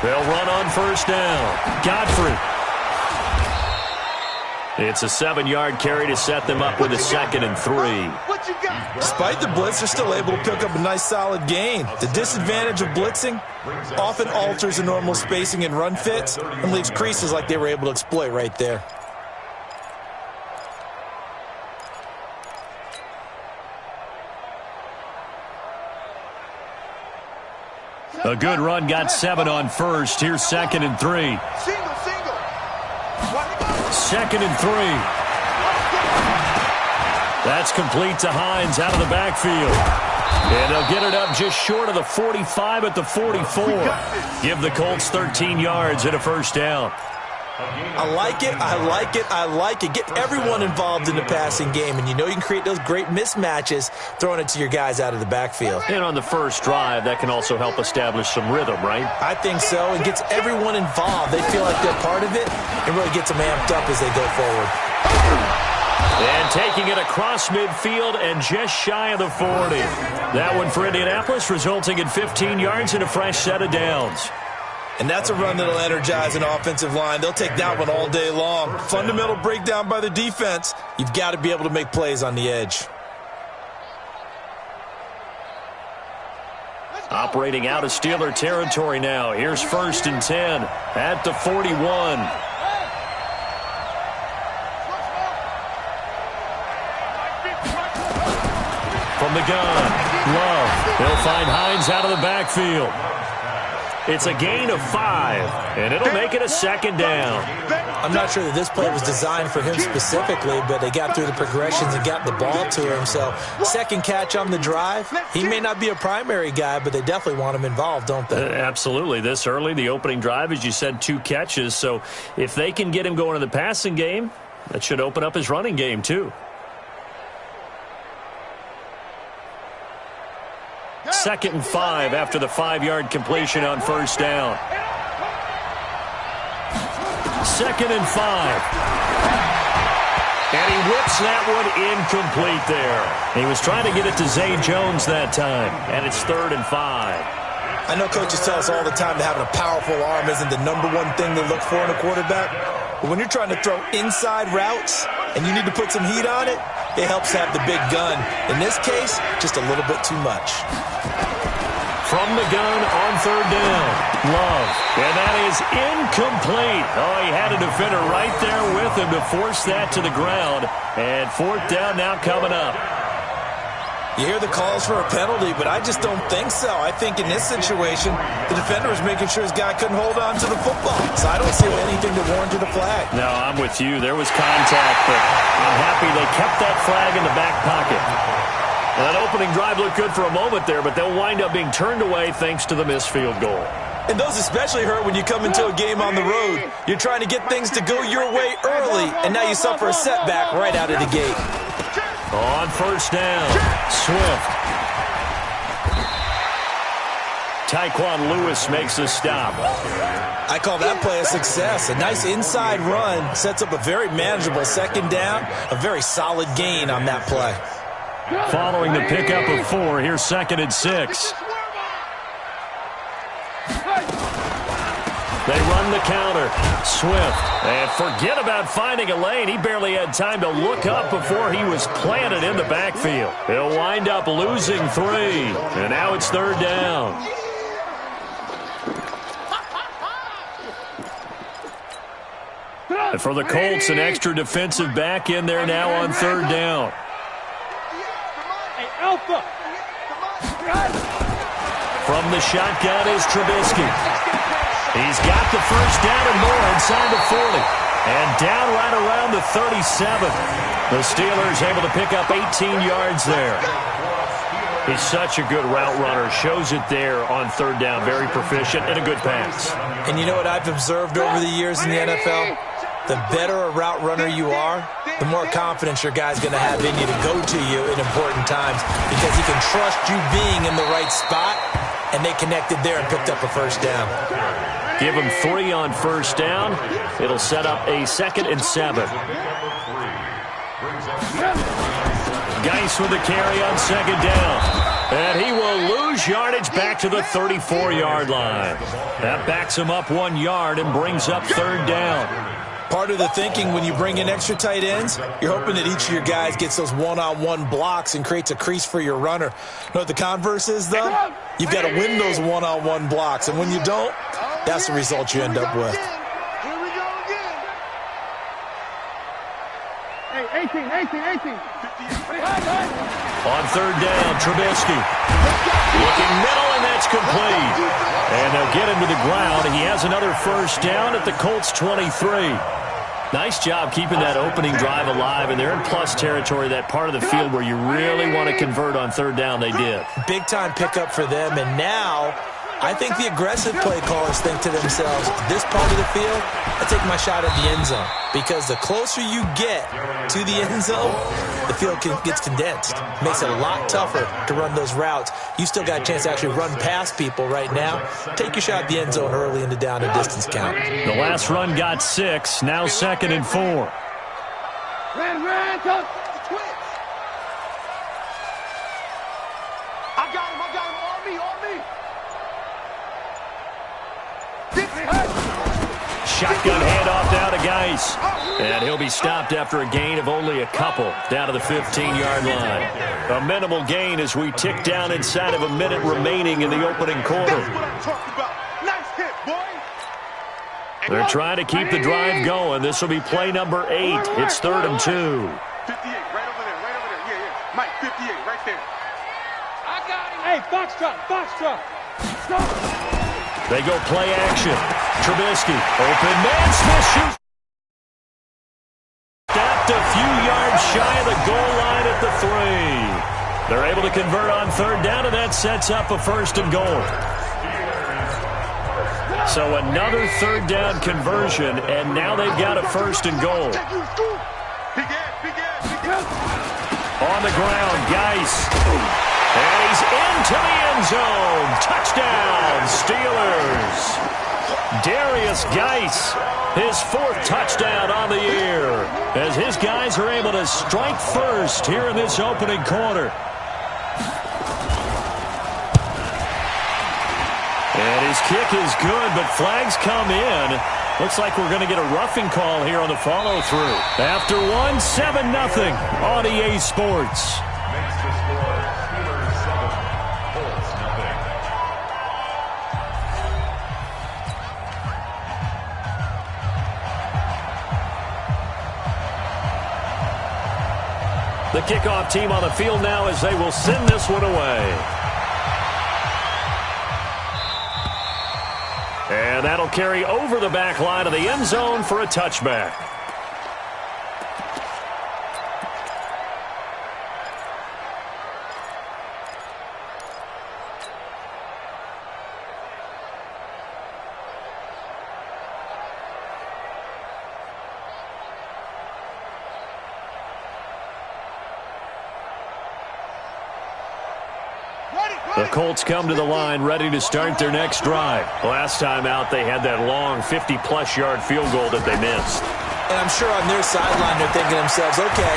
They'll run on first down. Godfrey. It's a 7-yard carry to set them up with a 2nd and 3. Despite the blitz, they're still able to pick up a nice solid gain. The disadvantage of blitzing often alters the normal spacing and run fits and leaves creases like they were able to exploit right there. A good run, got 7 on first. Here's 2nd and 3. 2nd and 3. That's complete to Hines out of the backfield. And they'll get it up just short of the 45 at the 44. Give the Colts 13 yards and a first down. I like it, I like it, I like it. Get everyone involved in the passing game, and you know you can create those great mismatches throwing it to your guys out of the backfield. And on the first drive, that can also help establish some rhythm, right? I think so. It gets everyone involved. They feel like they're part of it, and really gets them amped up as they go forward. And taking it across midfield and just shy of the 40. That one for Indianapolis, resulting in 15 yards and a fresh set of downs. And that's a run that'll energize an offensive line. They'll take that one all day long. Fundamental breakdown by the defense. You've got to be able to make plays on the edge. Operating out of Steeler territory now. Here's 1st and 10 at the 41. From the gun, Love. They'll find Hines out of the backfield. It's a gain of 5, and it'll make it a 2nd down. I'm not sure that this play was designed for him specifically, but they got through the progressions and got the ball to him. So, second catch on the drive. He may not be a primary guy, but they definitely want him involved, don't they? Absolutely. This early, the opening drive, as you said, 2 catches. So, if they can get him going in the passing game, that should open up his running game, too. 2nd and 5 after the 5-yard completion on first down. 2nd and 5. And he whips that one incomplete there. He was trying to get it to Zay Jones that time, and it's 3rd and 5. I know coaches tell us all the time that having a powerful arm isn't the #1 thing they look for in a quarterback. But when you're trying to throw inside routes and you need to put some heat on it, it helps have the big gun. In this case, just a little bit too much. From the gun on 3rd down, Love. And that is incomplete. Oh, he had a defender right there with him to force that to the ground. And 4th down now coming up. You hear the calls for a penalty, but I just don't think so. I think in this situation, the defender was making sure his guy couldn't hold on to the football. So I don't see anything to warrant a flag. No, I'm with you. There was contact, but I'm happy they kept that flag in the back pocket. That opening drive looked good for a moment there, but they'll wind up being turned away thanks to the missed field goal. And those especially hurt when you come into a game on the road. You're trying to get things to go your way early, and now you suffer a setback right out of the gate. On first down, Swift. Tyquan Lewis makes a stop. I call that play a success. A nice inside run sets up a very manageable 2nd down, a very solid gain on that play. Following the pickup of 4, here's 2nd and 6. They run the counter. Swift. And forget about finding a lane. He barely had time to look up before he was planted in the backfield. He'll wind up losing 3. And now it's 3rd down. And for the Colts, an extra defensive back in there now on 3rd down. From the shotgun is Trubisky. He's got the first down and more inside the 40. And down right around the 37. The Steelers able to pick up 18 yards there. He's such a good route runner. Shows it there on 3rd down. Very proficient and a good pass. And you know what I've observed over the years in the NFL? The better a route runner you are, the more confidence your guy's going to have in you to go to you in important times because he can trust you being in the right spot, and they connected there and picked up a first down. Give him 3 on first down. It'll set up a 2nd and 7. Geis with the carry on 2nd down. And he will lose yardage back to the 34-yard line. That backs him up 1 yard and brings up third down. Part of the thinking when you bring in extra tight ends, you're hoping that each of your guys gets those one-on-one blocks and creates a crease for your runner. You know what the converse is, though? You've got to win those one-on-one blocks, and when you don't, that's the result you end up with. Here we go again. Hey, 18. On third down, Trubisky. Looking middle, and that's complete. And they'll get him to the ground. He has another first down at the Colts 23. Nice job keeping that opening drive alive, and they're in plus territory, that part of the field where you really want to convert on third down. They did. Big-time pickup for them, and now I think the aggressive play callers think to themselves, this part of the field, I take my shot at the end zone. Because the closer you get to the end zone, the field gets condensed. Makes it a lot tougher to run those routes. You still got a chance to actually run past people right now. Take your shot at the end zone early in the down and distance count. The last run got 6, now 2nd and 4. Ran, touch. I got him. On me. Shotgun handoff down to Geis. And he'll be stopped after a gain of only a couple down to the 15-yard line. A minimal gain as we tick down inside of a minute remaining in the opening quarter. That's what I'm talking about. Nice hit, boy. They're trying to keep the drive going. This will be play number 8. It's 3rd and 2. 58, right over there. Yeah. Mike, 58, right there. I got him. Hey, box truck. Stop. They go play action. Trubisky, open man, Smith shoots. Stopped a few yards shy of the goal line at the 3. They're able to convert on third down, and that sets up a 1st and goal. So another third down conversion, and now they've got a 1st and goal. On the ground, Geis. And he's into the end zone. Touchdown, Steelers. Darius Geis, his 4th touchdown on the year, as his guys are able to strike first here in this opening quarter. And his kick is good, but flags come in. Looks like we're going to get a roughing call here on the follow-through. After 7-0 on EA Sports. The kickoff team on the field now as they will send this one away. And that'll carry over the back line of the end zone for a touchback. The Colts come to the line ready to start their next drive. Last time out, they had that long 50-plus yard field goal that they missed. And I'm sure on their sideline they're thinking to themselves, okay,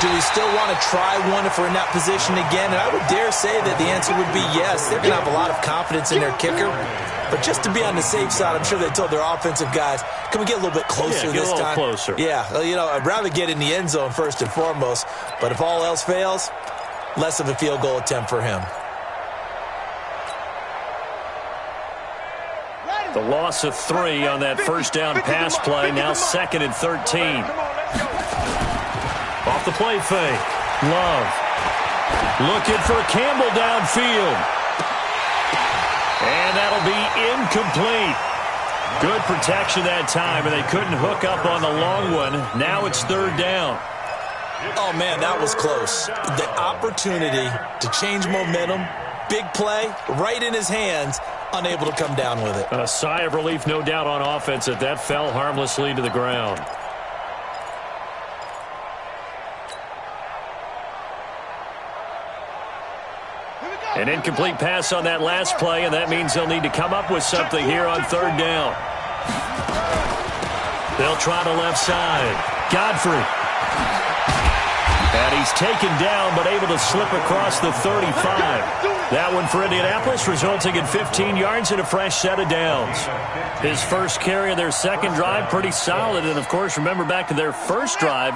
do we still want to try one if we're in that position again? And I would dare say that the answer would be yes. They're going to have a lot of confidence in their kicker. But just to be on the safe side, I'm sure they told their offensive guys, can we get a little bit closer this time? Closer. Yeah, I'd rather get in the end zone first and foremost. But if all else fails, less of a field goal attempt for him. The loss of 3 on that first down pass play, now 2nd and 13. Off the play fake. Love. Looking for Campbell downfield. And that'll be incomplete. Good protection that time, and they couldn't hook up on the long one. Now it's 3rd down. Oh, man, that was close. The opportunity to change momentum, big play, right in his hands, unable to come down with it. A sigh of relief, no doubt, on offense that that fell harmlessly to the ground. An incomplete pass on that last play, and that means they'll need to come up with something here on 3rd down. They'll try the left side. Godfrey. And he's taken down, but able to slip across the 35. That one for Indianapolis, resulting in 15 yards and a fresh set of downs. His first carry of their second drive, pretty solid. And, of course, remember back to their first drive,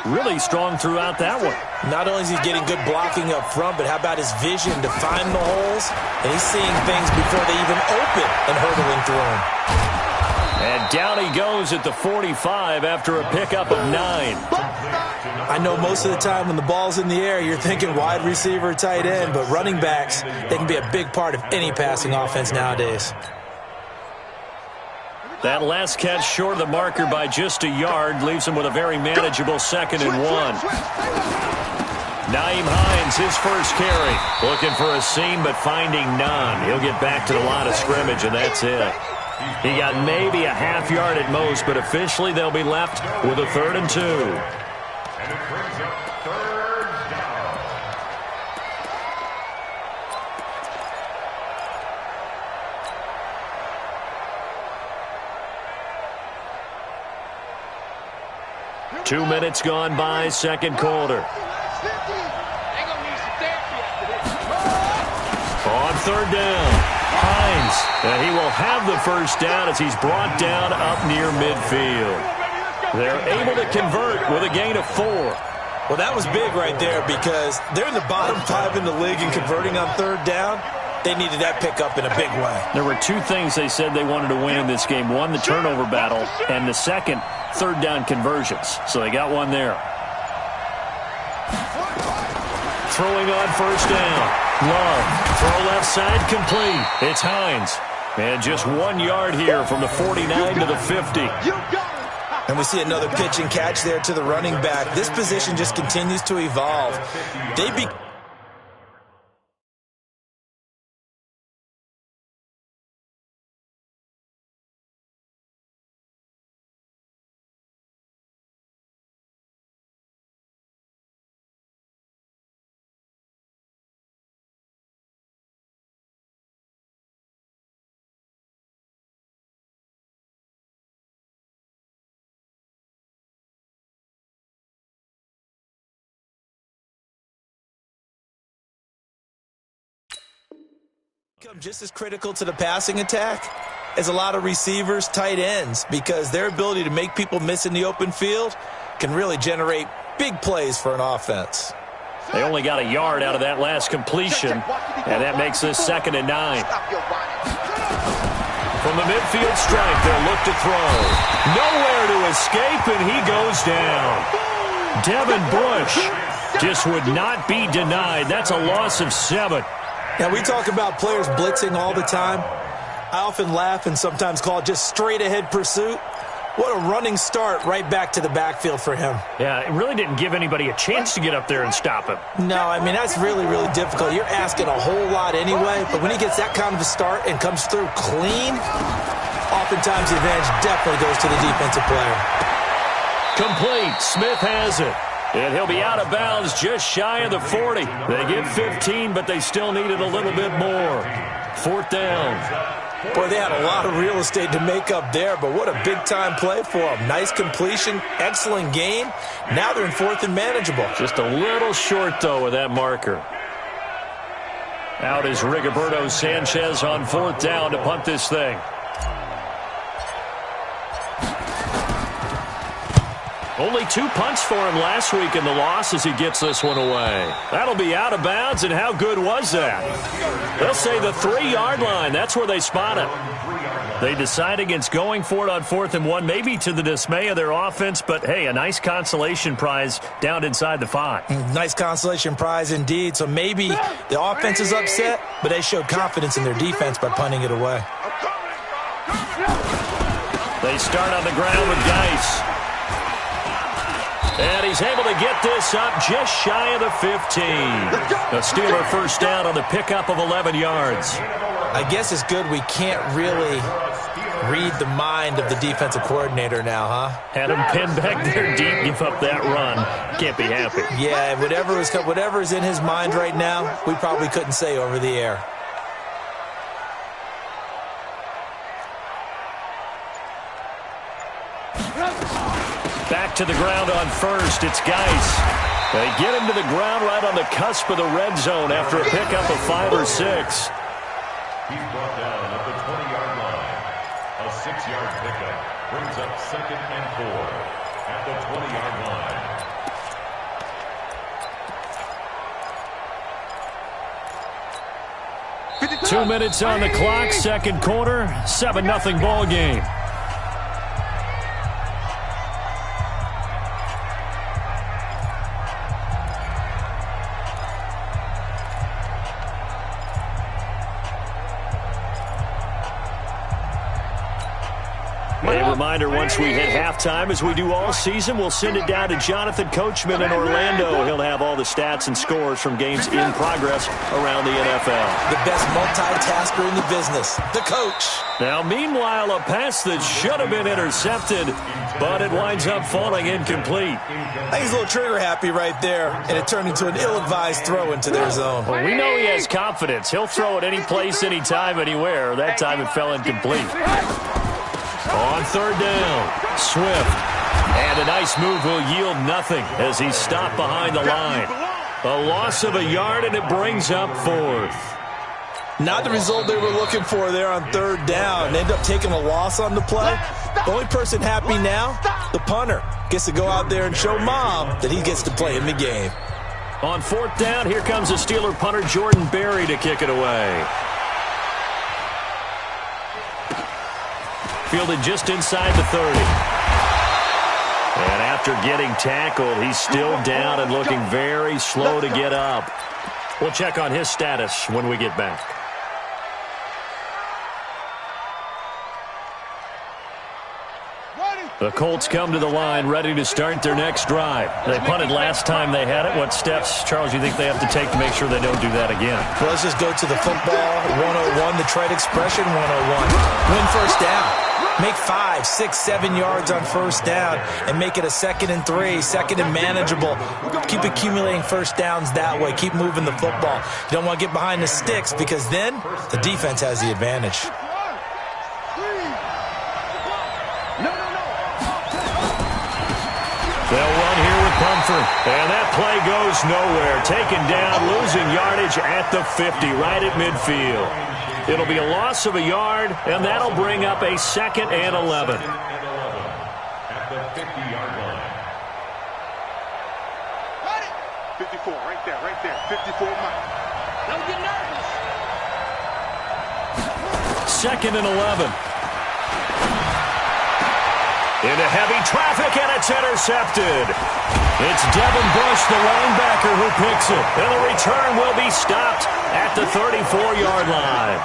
really strong throughout that one. Not only is he getting good blocking up front, but how about his vision to find the holes? And he's seeing things before they even open and hurdling through them. And down he goes at the 45 after a pickup of 9. I know most of the time when the ball's in the air, you're thinking wide receiver, tight end, but running backs, they can be a big part of any passing offense nowadays. That last catch short of the marker by just a yard leaves him with a very manageable 2nd and 1. Nyheim Hines, his first carry. Looking for a seam, but finding none. He'll get back to the line of scrimmage, and that's it. He got maybe a half yard at most, but officially they'll be left with a 3rd and 2. And it brings up 3rd down. Two minutes gone by, second quarter. On 3rd down, Hines, and he will have the first down as he's brought down up near midfield. They're able to convert with a gain of 4. Well, that was big right there because they're in the bottom 5 in the league and converting on 3rd down. They needed that pickup in a big way. There were 2 things they said they wanted to win in this game. One, the turnover battle, and the second, 3rd down conversions. So they got one there. Throwing on 1st down. Love. Throw left side complete. It's Hines. And just 1 yard here from the 49 to the 50. And we see another pitch and catch there to the running back. This position just continues to evolve. Just as critical to the passing attack as a lot of receivers, tight ends, because their ability to make people miss in the open field can really generate big plays for an offense. They only got a yard out of that last completion, and that makes this 2nd and 9. From the midfield stripe, they'll look to throw. Nowhere to escape, and he goes down. Devin Bush just would not be denied. That's a loss of 7. Now, we talk about players blitzing all the time. I often laugh and sometimes call it just straight-ahead pursuit. What a running start right back to the backfield for him. Yeah, it really didn't give anybody a chance to get up there and stop him. No, I mean, that's really, really difficult. You're asking a whole lot anyway, but when he gets that kind of a start and comes through clean, oftentimes the advantage definitely goes to the defensive player. Complete. Smith has it. And he'll be out of bounds just shy of the 40. They get 15, but they still needed a little bit more. 4th down. Boy, they had a lot of real estate to make up there, but what a big-time play for them. Nice completion, excellent game. Now they're in 4th and manageable. Just a little short, though, with that marker. Out is Rigoberto Sanchez on 4th down to punt this thing. Only 2 punts for him last week in the loss as he gets this one away. That'll be out of bounds, and how good was that? They'll say the 3-yard line. That's where they spot it. They decide against going for it on 4th and 1, maybe to the dismay of their offense, but, hey, a nice consolation prize down inside the 5. Nice consolation prize indeed. So maybe the offense is upset, but they showed confidence in their defense by punting it away. They start on the ground with Geis. And he's able to get this up just shy of the 15. A Steeler first down on the pickup of 11 yards. I guess it's good we can't really read the mind of the defensive coordinator now, huh? Had him pinned back there deep, give up that run. Can't be happy. Yeah, whatever is in his mind right now, we probably couldn't say over the air. Back to the ground on 1st. It's Geis. They get him to the ground right on the cusp of the red zone after a pickup of 5 or 6. He's brought down at the 20-yard line. A 6-yard pickup brings up 2nd and 4 at the 20-yard line. 2 minutes on the clock, second quarter, 7-0 ball game. A reminder, once we hit halftime, as we do all season, we'll send it down to Jonathan Coachman in Orlando. He'll have all the stats and scores from games in progress around the NFL. The best multitasker in the business, the coach. Now, meanwhile, a pass that should have been intercepted, but it winds up falling incomplete. I think he's a little trigger happy right there, and it turned into an ill-advised throw into their zone. Well, we know he has confidence. He'll throw it any place, anytime, anywhere. That time it fell incomplete. On third down, Swift. And a nice move will yield nothing as he's stopped behind the line. A loss of a yard, and it brings up 4th. Not the result they were looking for there on third down. They end up taking a loss on the play. The only person happy now, the punter, gets to go out there and show Mom that he gets to play in the game. On 4th down, here comes the Steeler punter Jordan Berry to kick it away. Fielded just inside the 30. And after getting tackled, he's still down and looking very slow to get up. We'll check on his status when we get back. The Colts come to the line ready to start their next drive. They punted last time they had it. What steps, Charles, you think they have to take to make sure they don't do that again? Well, let's just go to the football 101, the trade expression 101. Win first down. Make 5, 6, 7 yards on first down and make it a 2nd and 3, 2nd and manageable. Keep accumulating first downs that way. Keep moving the football. You don't want to get behind the sticks because then the defense has the advantage. They'll run here with Mumford. And that play goes nowhere. Taken down, losing yardage at the 50, right at midfield. It'll be a loss of a yard, and that'll bring up a 2nd and 11. At the 50-yard line. 54, right there, right there. 54 Mike. Don't get nervous. 2nd and 11. Into heavy traffic, and it's intercepted. It's Devin Bush, the linebacker, who picks it. And the return will be stopped at the 34-yard line.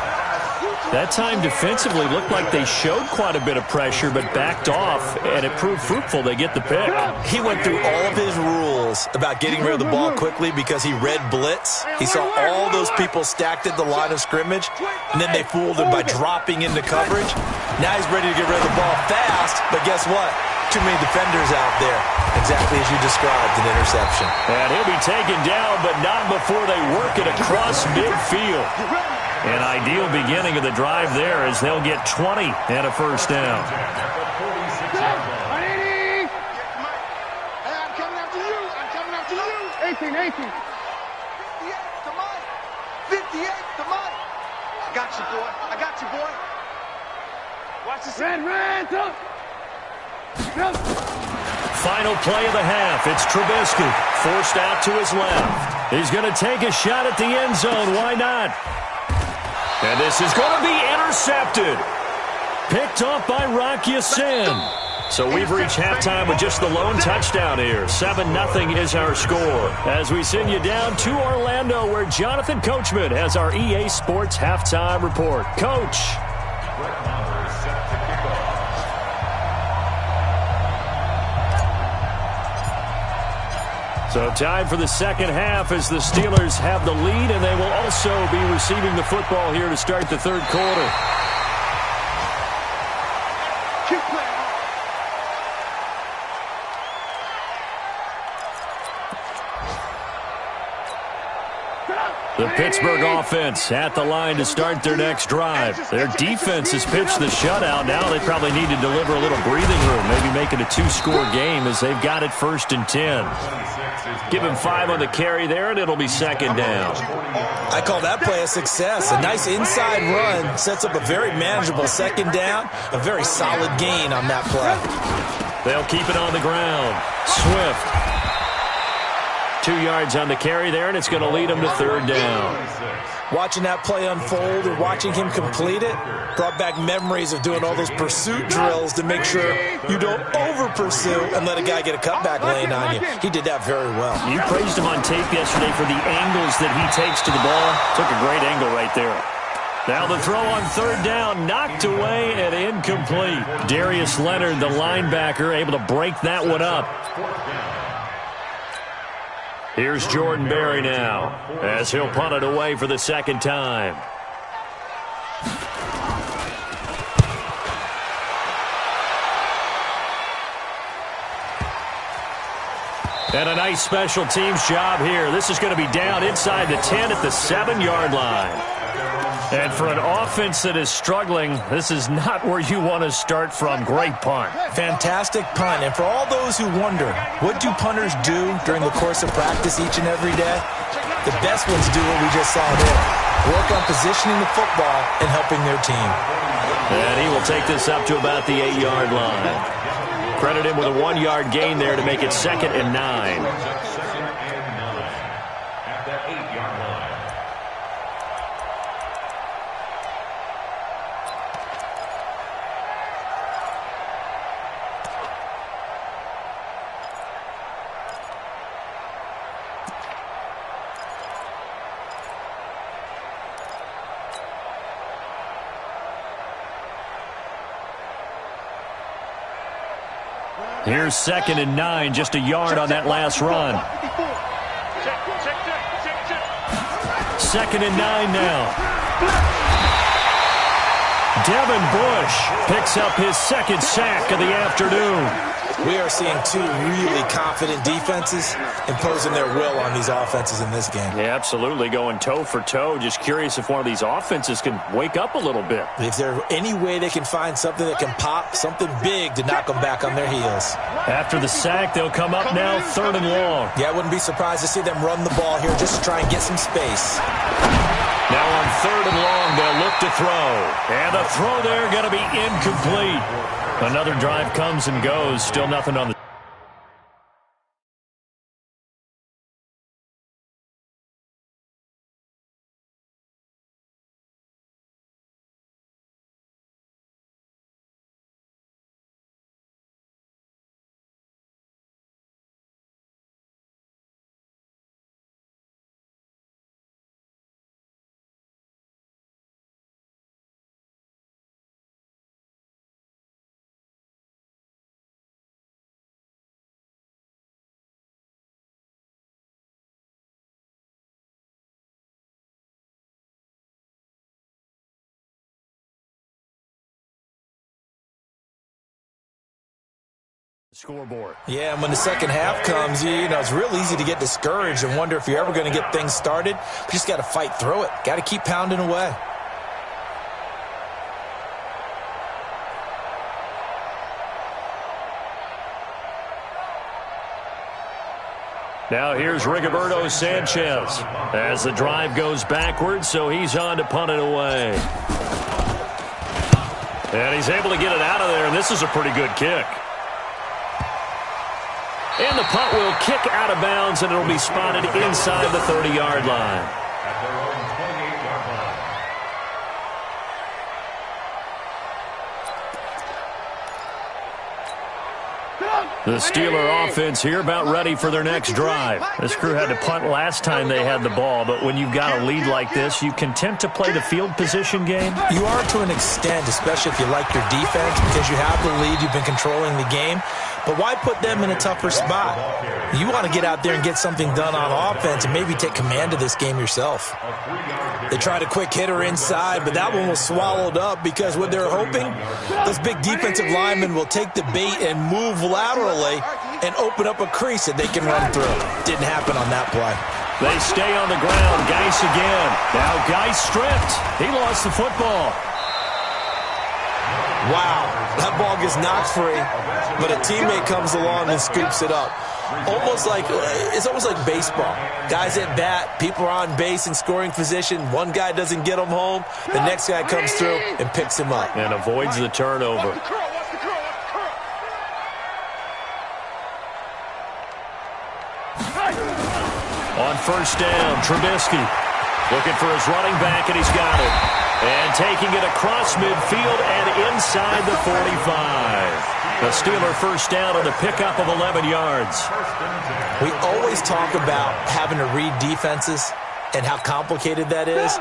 That time defensively looked like they showed quite a bit of pressure but backed off, and it proved fruitful. They get the pick. He went through all of his rules about getting rid of the ball quickly because he read blitz. He saw all those people stacked at the line of scrimmage, and then they fooled him by dropping into coverage. Now he's ready to get rid of the ball fast, but guess what? Too many defenders out there. Exactly as you described, an interception. And he'll be taken down, but not before they work it across midfield. An ideal beginning of the drive there as they'll get 20 and a first down. Hey, I'm coming after you. I'm coming after you. 18. 58 to Mike. 58 to Mike. I got you, boy. I got you, boy. Watch this. Red, up. Final play of the half. It's Trubisky, forced out to his left. He's going to take a shot at the end zone. Why not? And this is going to be intercepted. Picked off by Rock Ya-Sin. So we've reached halftime with just the lone touchdown here. 7-0 is our score. As we send you down to Orlando, where Jonathan Coachman has our EA Sports halftime report. Coach. So time for the second half as the Steelers have the lead, and they will also be receiving the football here to start the third quarter. The The Pittsburgh offense at the line to start their next drive. Their defense has pitched the shutout. Now they probably need to deliver a little breathing room, maybe make it a 2-score game as they've got it 1st and 10. Give him 5 on the carry there, and it'll be 2nd down. I call that play a success. A nice inside run sets up a very manageable 2nd down, a very solid gain on that play. They'll keep it on the ground. Swift. 2 yards on the carry there, and it's going to lead them to 3rd down. Watching that play unfold and watching him complete it brought back memories of doing all those pursuit drills to make sure you don't over-pursue and let a guy get a cutback lane on you. He did that very well. You praised him on tape yesterday for the angles that he takes to the ball. Took a great angle right there. Now the throw on 3rd down, knocked away and incomplete. Darius Leonard, the linebacker, able to break that one up. Here's Jordan Berry now as he'll punt it away for the 2nd time. And a nice special teams job here. This is going to be down inside the 10 at the 7-yard line. And for an offense that is struggling, this is not where you want to start from. Great punt. Fantastic punt. And for all those who wonder, what do punters do during the course of practice each and every day? The best ones do what we just saw there. Work on positioning the football and helping their team. And he will take this up to about the 8-yard line. Credit him with a 1-yard gain there to make it 2nd and 9. Here's 2nd and 9, just a yard on that last run. 2nd and 9 now. Devin Bush picks up his 2nd sack of the afternoon. We are seeing 2 really confident defenses imposing their will on these offenses in this game. Yeah, absolutely, going toe for toe. Just curious if one of these offenses can wake up a little bit. If there's any way they can find something that can pop, something big to knock them back on their heels. After the sack, they'll come up now 3rd and long. Yeah, I wouldn't be surprised to see them run the ball here just to try and get some space. Now on 3rd and long, they'll look to throw. And the throw there going to be incomplete. Another drive comes and goes. Still nothing on the... scoreboard. Yeah, and when the second half comes, you know, it's real easy to get discouraged and wonder if you're ever going to get things started. You just got to fight through it. Got to keep pounding away. Now here's Rigoberto Sanchez as the drive goes backwards, so he's on to punt it away. And he's able to get it out of there, and this is a pretty good kick. And the punt will kick out of bounds, and it'll be spotted inside the 30-yard line. The Steeler offense here about ready for their next drive. This crew had to punt last time they had the ball, but when you've got a lead like this, you content to play the field position game? You are to an extent, especially if you like your defense, because you have the lead, you've been controlling the game. But why put them in a tougher spot? You want to get out there and get something done on offense and maybe take command of this game yourself. They tried a quick hitter inside, but that one was swallowed up because what they're hoping, those big defensive linemen will take the bait and move laterally and open up a crease that they can run through. Didn't happen on that play. They stay on the ground. Geis again. Now Geis stripped. He lost the football. Wow, that ball gets knocked free, but a teammate comes along and scoops it up. It's almost like baseball. Guys at bat, people are on base in scoring position. One guy doesn't get him home. The next guy comes through and picks him up. And avoids the turnover. On first down, Trubisky looking for his running back, and he's got it. And taking it across midfield and inside the 45. The Steeler first down on the pickup of 11 yards. We always talk about having to read defenses and how complicated that is.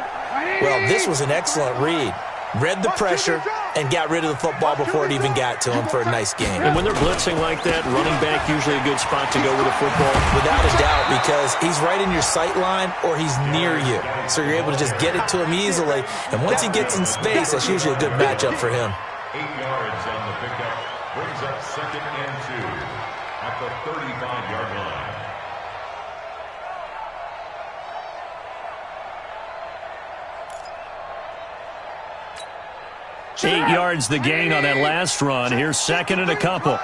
Well, this was an excellent read. Read the pressure and got rid of the football before it even got to him for a nice game. And when they're blitzing like that, running back usually a good spot to go with a football. Without a doubt, because he's right in your sight line or he's near you. So you're able to just get it to him easily. And once he gets in space, that's usually a good matchup for him. 8 yards on the pickup. Brings up 2nd and 2 at the 35-yard line. 8 yards the gain on that last run. Here's 2nd and a couple.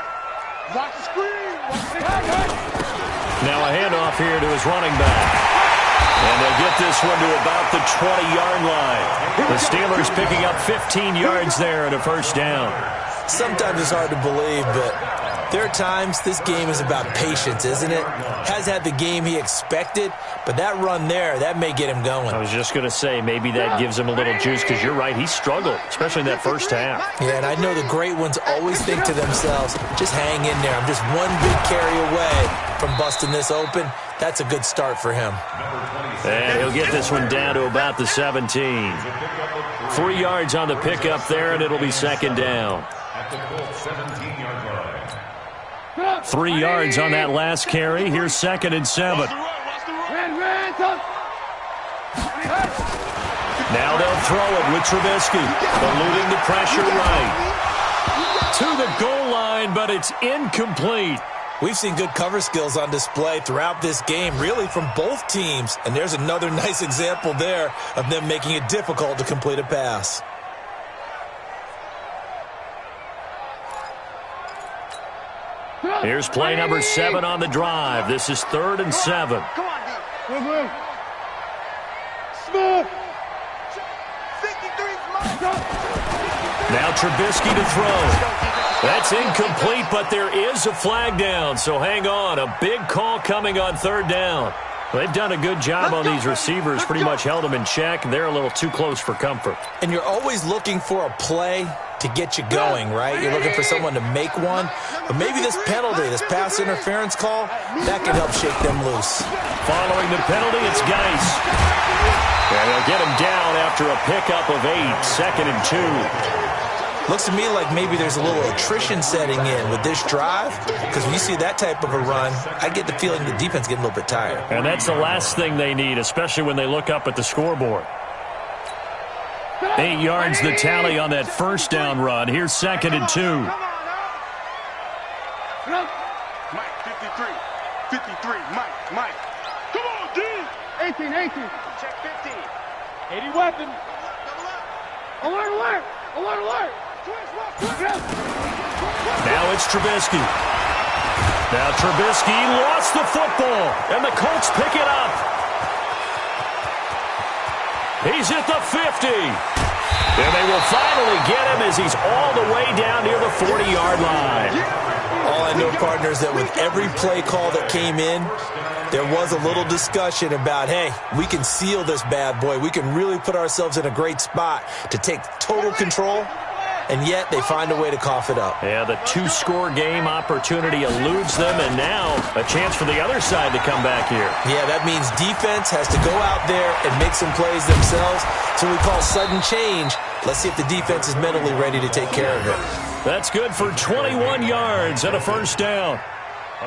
Now a handoff here to his running back. And they'll get this one to about the 20-yard line. The Steelers picking up 15 yards there at a first down. Sometimes it's hard to believe, but there are times this game is about patience, isn't it? Has had the game he expected, but that run there, that may get him going. I was just going to say, maybe that gives him a little juice, because you're right, he struggled, especially in that first half. Yeah, and I know the great ones always think to themselves, just hang in there. I'm just one big carry away from busting this open. That's a good start for him. And he'll get this one down to about the 17. 3 yards on the pickup there, and it'll be 2nd down. 3 yards on that last carry. Here's 2nd and 7. Now they'll throw it with Trubisky, eluding the pressure right. To the goal line, but it's incomplete. We've seen good cover skills on display throughout this game, really from both teams. And there's another nice example there of them making it difficult to complete a pass. Here's play number 7 on the drive. This is 3rd and 7. Come on, D. Smooth. 53's mine. Now Trubisky to throw. That's incomplete, but there is a flag down, so hang on. A big call coming on 3rd down. They've done a good job on these receivers, pretty much held them in check. They're a little too close for comfort. And you're always looking for a play to get you going, right? You're looking for someone to make one. But maybe this penalty, this pass interference call, that can help shake them loose. Following the penalty, it's Geis. And they'll get him down after a pickup of 8, 2nd and 2. Looks to me like maybe there's a little attrition setting in with this drive, because when you see that type of a run, I get the feeling the defense getting a little bit tired. And that's the last thing they need, especially when they look up at the scoreboard. 8 yards the tally on that first down run. Here's 2nd and 2. Mike, 53. 53, Mike. Come on, D. 18. Check 15. 80 weapon. Alert. Now it's Trubisky. Now Trubisky lost the football, and the Colts pick it up. He's at the 50. And they will finally get him as he's all the way down near the 40-yard line. All I know, partner, is that with every play call that came in, there was a little discussion about, hey, we can seal this bad boy. We can really put ourselves in a great spot to take total control, and yet they find a way to cough it up. Yeah, the 2-score game opportunity eludes them, and now a chance for the other side to come back here. Yeah, that means defense has to go out there and make some plays themselves. So we call sudden change. Let's see if the defense is mentally ready to take care of it. That's good for 21 yards and a first down.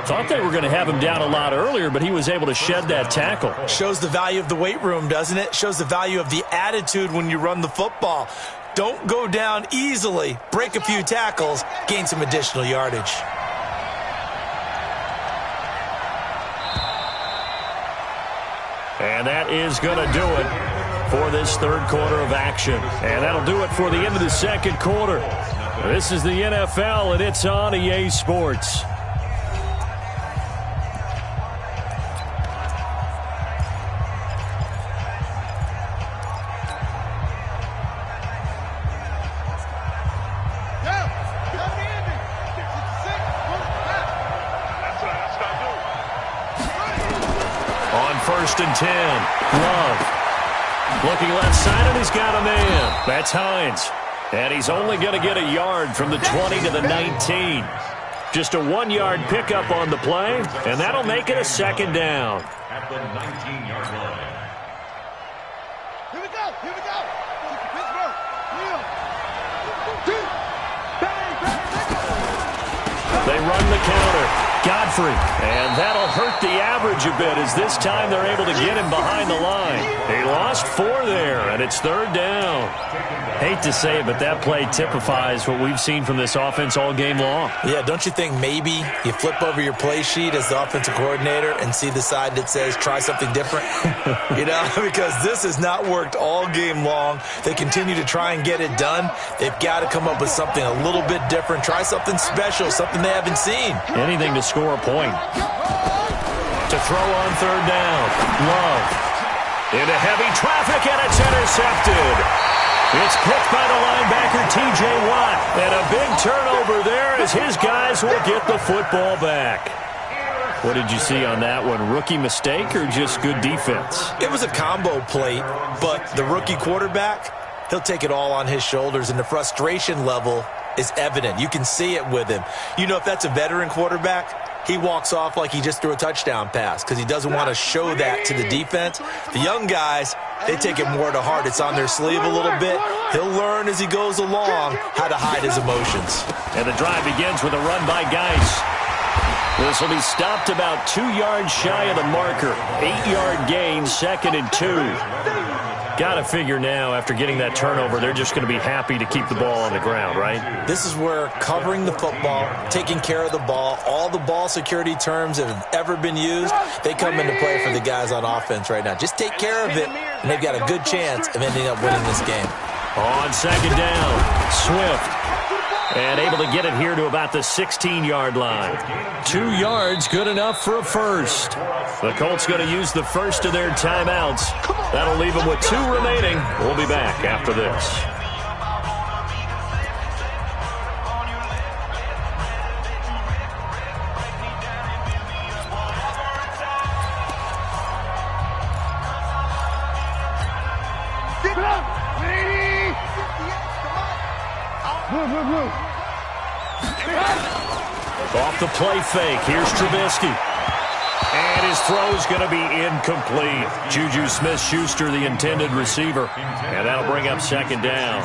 Thought they were going to have him down a lot earlier, but he was able to shed that tackle. Shows the value of the weight room, doesn't it? Shows the value of the attitude when you run the football. Don't go down easily. Break a few tackles, gain some additional yardage. And that is going to do it for this third quarter of action. And that'll do it for the end of the second quarter. This is the NFL, and it's on EA Sports. On 1st and 10, Love. Looking left side, and he's got a man. That's Hines. And he's only going to get a yard from the 20 to the 19. Just a 1-yard pickup on the play, and that'll make it a second down. At the 19-yard line. Here we go. Here we go. They run the counter. Godfrey. And that'll hurt the average a bit as this time they're able to get him behind the line. He lost 4 there, and it's 3rd down. Hate to say it, but that play typifies what we've seen from this offense all game long. Yeah, don't you think maybe you flip over your play sheet as the offensive coordinator and see the side that says try something different? You know, because this has not worked all game long. They continue to try and get it done. They've got to come up with something a little bit different. Try something special, something they haven't seen. Anything to score a point. To throw on 3rd down. Love. Into heavy traffic, and it's intercepted. It's picked by the linebacker, T.J. Watt. And a big turnover there as his guys will get the football back. What did you see on that one? Rookie mistake or just good defense? It was a combo play, but the rookie quarterback, he'll take it all on his shoulders, and the frustration level is evident. You can see it with him. You know, if that's a veteran quarterback, he walks off like he just threw a touchdown pass because he doesn't want to show that to the defense. The young guys, they take it more to heart. It's on their sleeve a little bit. He'll learn as he goes along how to hide his emotions. And the drive begins with a run by Geis. This will be stopped about 2 yards shy of the marker. 8-yard gain, 2nd and 2. Got to figure now, after getting that turnover, they're just going to be happy to keep the ball on the ground, right? This is where covering the football, taking care of the ball, all the ball security terms that have ever been used, they come into play for the guys on offense right now. Just take care of it, and they've got a good chance of ending up winning this game. On 2nd down, Swift. And able to get it here to about the 16-yard line. 2 yards, good enough for a first. The Colts going to use the first of their timeouts. That'll leave them with 2 remaining. We'll be back after this. Off the play fake, here's Trubisky. And his throw's going to be incomplete. Juju Smith-Schuster, the intended receiver. And that'll bring up 2nd down.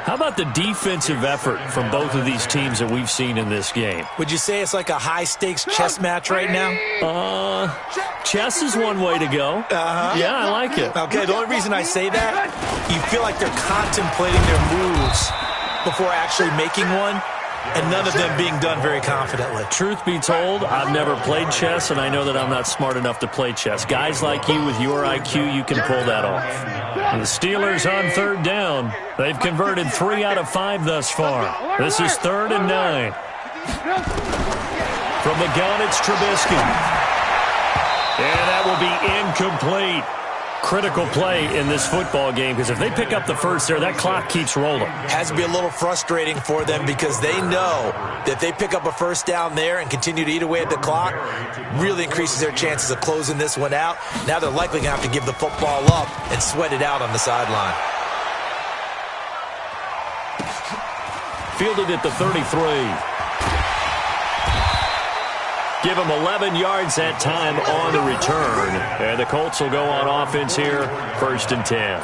How about the defensive effort from both of these teams that we've seen in this game? Would you say it's like a high-stakes chess match right now? Chess is one way to go. Yeah, I like it. Okay, the only reason I say that, you feel like they're contemplating their moves before actually making one, and none of them being done very confidently. Truth be told, I've never played chess, and I know that I'm not smart enough to play chess. Guys like you with your IQ, you can pull that off. And the Steelers on 3rd down. They've converted 3 out of 5 thus far. This is 3rd and 9. From the gun, it's Trubisky. And that will be incomplete. Critical play in this football game, because if they pick up the first there, that clock keeps rolling. Has to be a little frustrating for them because they know that if they pick up a first down there and continue to eat away at the clock, really increases their chances of closing this one out. Now they're likely going to have to give the football up and sweat it out on the sideline. Fielded at the 33. Give him 11 yards that time on the return. And the Colts will go on offense here, 1st and 10.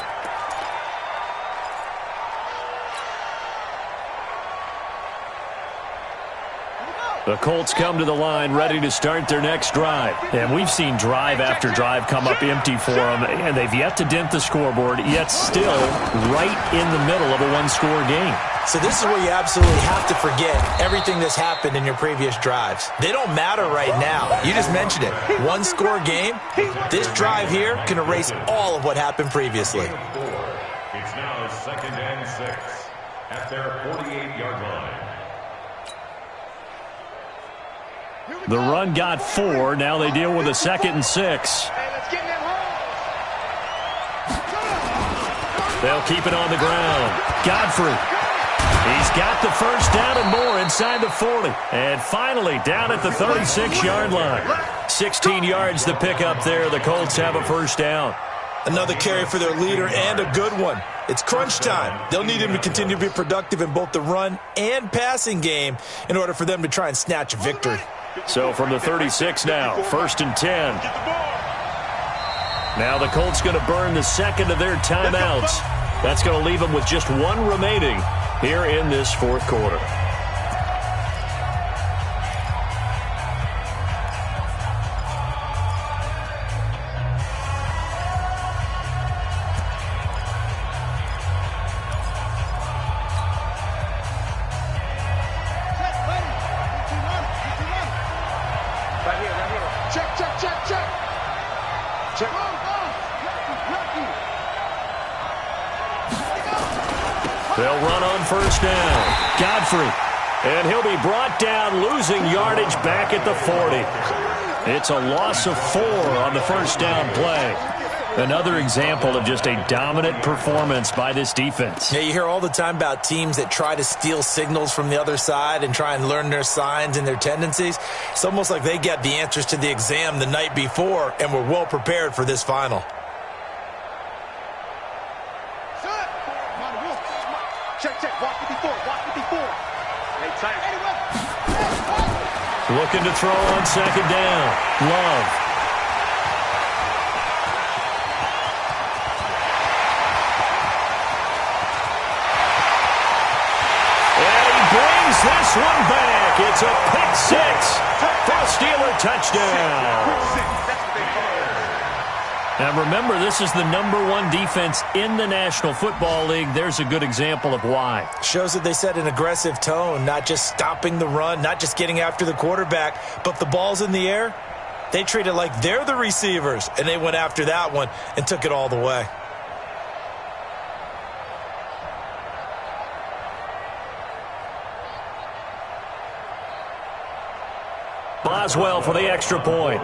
The Colts come to the line ready to start their next drive. And we've seen drive after drive come up empty for them, and they've yet to dent the scoreboard, yet still right in the middle of a one-score game. So this is where you absolutely have to forget everything that's happened in your previous drives. They don't matter right now. You just mentioned it. One-score game. This drive here can erase all of what happened previously. It's now 2nd and 6 at their 48-yard line. The run got 4. Now they deal with a 2nd and 6. They'll keep it on the ground. Godfrey. He's got the first down and more inside the 40. And finally down at the 36-yard line. 16 yards to pick up there. The Colts have a first down. Another carry for their leader and a good one. It's crunch time. They'll need him to continue to be productive in both the run and passing game in order for them to try and snatch a victory. So from the 36 now, 1st and 10. Now the Colts going to burn the second of their timeouts. That's going to leave them with just one remaining here in this fourth quarter. They'll run on first down. Godfrey. And he'll be brought down, losing yardage back at the 40. It's a loss of 4 on the first down play. Another example of just a dominant performance by this defense. Yeah, you hear all the time about teams that try to steal signals from the other side and try and learn their signs and their tendencies. It's almost like they get the answers to the exam the night before and were well prepared for this final. Looking to throw on second down. Love. And he brings this one back. It's a pick 6 for a Steeler touchdown. Now remember, this is the #1 defense in the National Football League. There's a good example of why. Shows that they set an aggressive tone, not just stopping the run, not just getting after the quarterback, but if the ball's in the air, they treat it like they're the receivers, and they went after that one and took it all the way. Boswell for the extra point.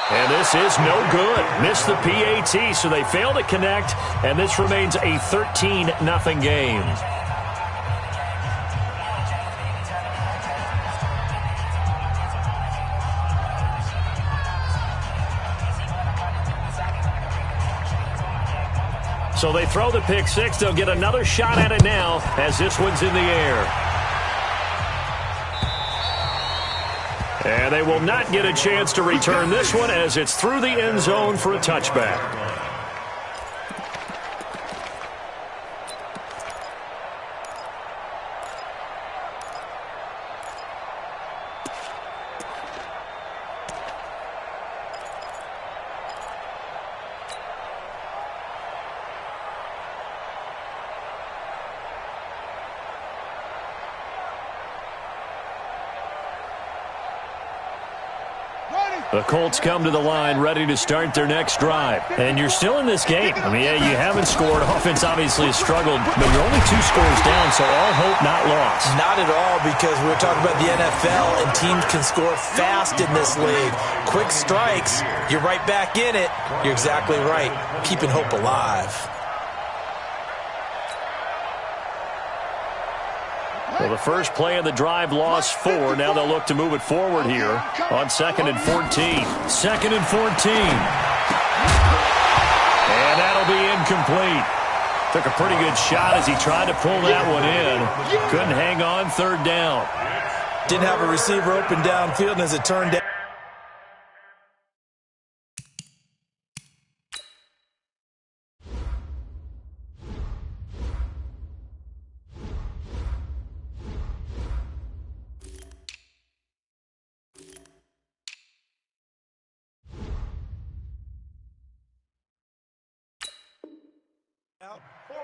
And this is no good. Missed the PAT, so they fail to connect, and this remains a 13-0 game. So they throw the pick 6. They'll get another shot at it now as this one's in the air. And they will not get a chance to return this one as it's through the end zone for a touchback. The Colts come to the line ready to start their next drive. And you're still in this game. I mean, yeah, you haven't scored. Offense obviously has struggled, but you're only 2 scores down, so all hope not lost. Not at all, because we're talking about the NFL, and teams can score fast in this league. Quick strikes, you're right back in it. You're exactly right. Keeping hope alive. Well, the first play of the drive lost 4. Now they'll look to move it forward here on 2nd and 14. 2nd and 14. And that'll be incomplete. Took a pretty good shot as he tried to pull that one in. Couldn't hang on 3rd down. Didn't have a receiver open downfield, and as it turned out,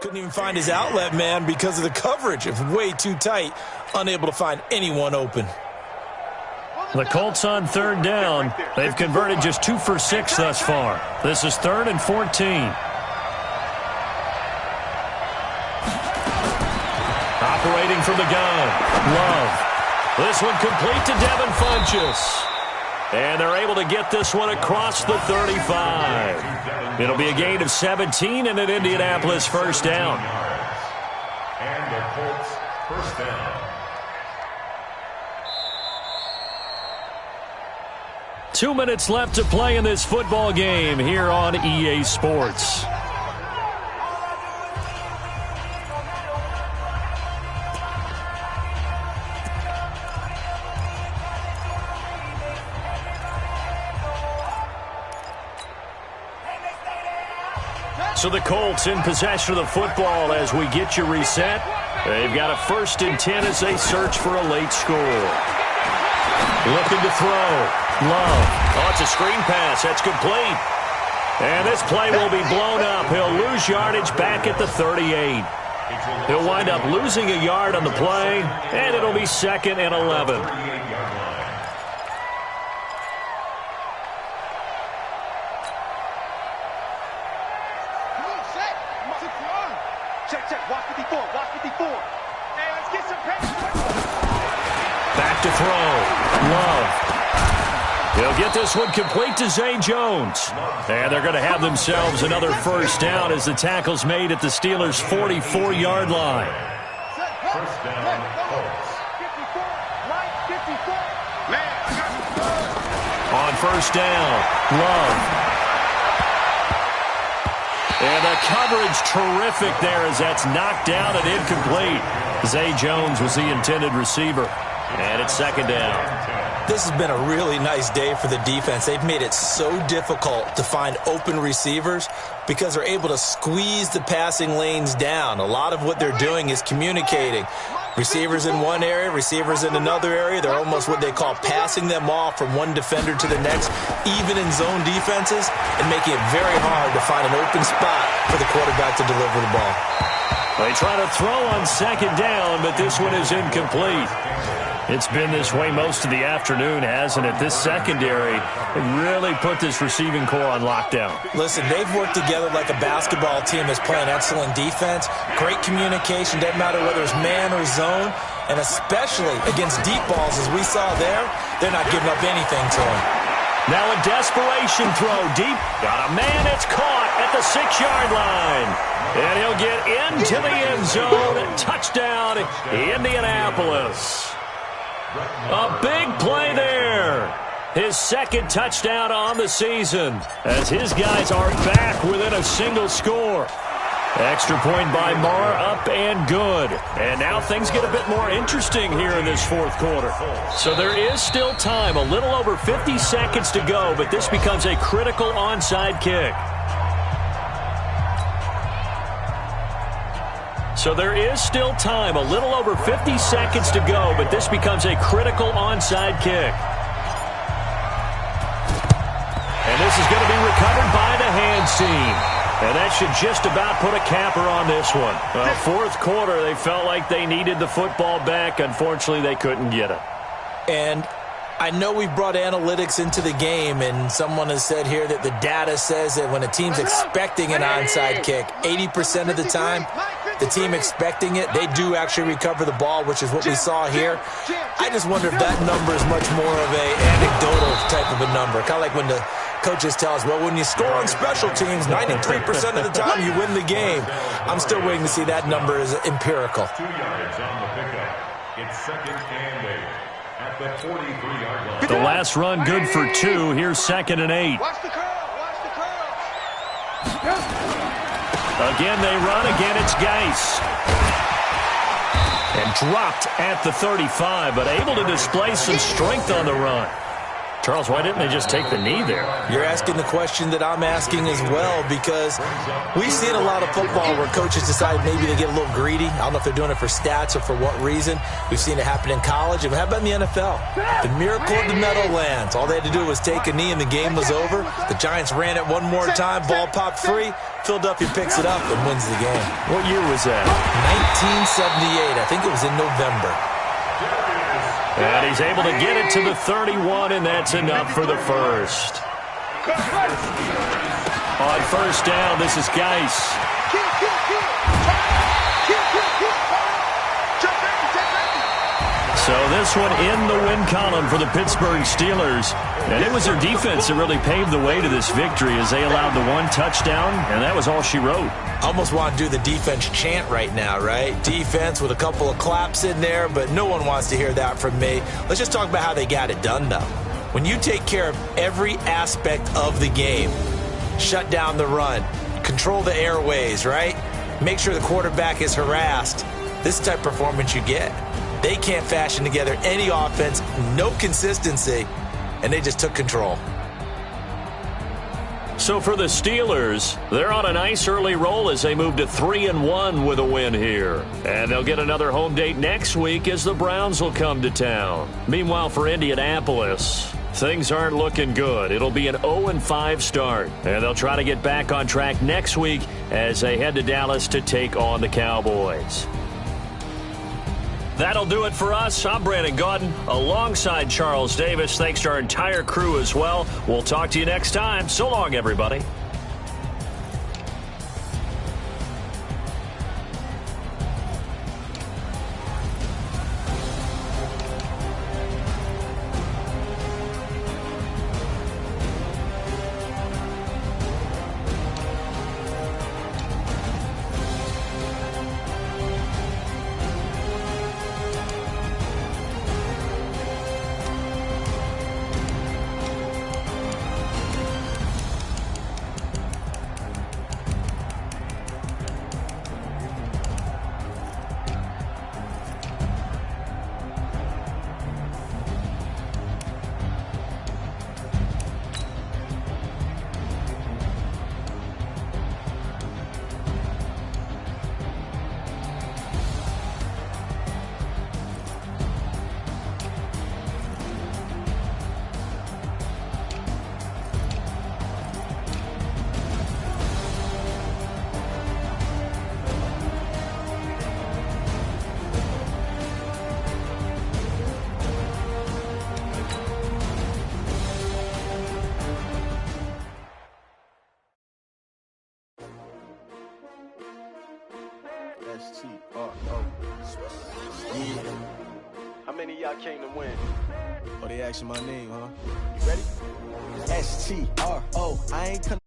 Couldn't even find his outlet man because of the coverage. It was way too tight, unable to find anyone open. The Colts on third down. They've converted just 2 for 6 thus far. This is 3rd and 14. Operating from the gun. Love. This one complete to Devin Funchess. And they're able to get this one across the 35. It'll be a gain of 17 and an Indianapolis first down. And the Colts first down. 2 minutes left to play in this football game here on EA Sports. So the Colts in possession of the football as we get you reset. They've got a 1st and 10 as they search for a late score. Looking to throw. Love. Oh, it's a screen pass. That's complete. And this play will be blown up. He'll lose yardage back at the 38. He'll wind up losing a yard on the play, and it'll be 2nd and 11. Back to throw. Love. He'll get this one complete to Zay Jones. And they're going to have themselves another first down as the tackle's made at the Steelers' 44-yard line. First down, Colts. On first down, Love. And the coverage terrific there as that's knocked down and incomplete. Zay Jones was the intended receiver. And it's 2nd down. This has been a really nice day for the defense. They've made it so difficult to find open receivers because they're able to squeeze the passing lanes down. A lot of what they're doing is communicating. Receivers in one area, receivers in another area. They're almost what they call passing them off from one defender to the next, even in zone defenses, and making it very hard to find an open spot for the quarterback to deliver the ball. They try to throw on 2nd down, but this one is incomplete. It's been this way most of the afternoon, hasn't it? This secondary really put this receiving core on lockdown. Listen, they've worked together like a basketball team that's playing excellent defense, great communication, doesn't matter whether it's man or zone, and especially against deep balls, as we saw there, they're not giving up anything to them. Now a desperation throw deep. Got a man, it's caught at the 6-yard line. And he'll get into the end zone. Touchdown, Indianapolis. A big play there. His 2nd touchdown on the season as his guys are back within a single score. Extra point by Marr, up and good. And now things get a bit more interesting here in this 4th quarter. So there is still time, a little over 50 seconds to go, but this becomes a critical onside kick. So there is still time, a little over 50 seconds to go, but this becomes a critical onside kick. And this is going to be recovered by the hands team. And that should just about put a capper on this one. 4th quarter, they felt like they needed the football back. Unfortunately, they couldn't get it. And I know we've brought analytics into the game, and someone has said here that the data says that when a team's expecting an onside kick, 80% of the time, the team expecting it, they do actually recover the ball, which is what we saw here. I just wonder if that number is much more of a anecdotal type of a number. Kind of like when the coaches tell us, well, when you score on special teams, 93% of the time you win the game. I'm still waiting to see that number is empirical. 2 yards on the pickup. It's 2nd and 8 at the 43-yard line. The last run good for 2. Here's 2nd and 8. Watch the curl. Watch the curl. Again, they run. Again, it's Geis. And dropped at the 35, but able to display some strength on the run. Charles, why didn't they just take the knee there? You're asking the question that I'm asking as well, because we've seen a lot of football where coaches decide maybe they get a little greedy. I don't know if they're doing it for stats or for what reason. We've seen it happen in college, and how about in the NFL? The miracle of the Meadowlands. All they had to do was take a knee, and the game was over. The Giants ran it one more time. Ball popped free. Philadelphia picks it up and wins the game. What year was that? 1978. I think it was in November. And he's able to get it to the 31, and that's enough for the first. On first down, this is Geis. So this one in the win column for the Pittsburgh Steelers. And it was their defense that really paved the way to this victory as they allowed the one touchdown, and that was all she wrote. Almost want to do the defense chant right now, right? Defense with a couple of claps in there, but no one wants to hear that from me. Let's just talk about how they got it done, though. When you take care of every aspect of the game, shut down the run, control the airways, right? Make sure the quarterback is harassed. This type of performance you get. They can't fashion together any offense, no consistency, and they just took control. So for the Steelers, they're on a nice early roll as they move to 3-1 with a win here. And they'll get another home date next week as the Browns will come to town. Meanwhile, for Indianapolis, things aren't looking good. It'll be an 0-5 start, and they'll try to get back on track next week as they head to Dallas to take on the Cowboys. That'll do it for us. I'm Brandon Gaudin alongside Charles Davis. Thanks to our entire crew as well. We'll talk to you next time. So long, everybody. S-T-R-O. Yeah. How many of y'all came to win? Oh, they asking my name, huh? You ready? S-T-R-O. I ain't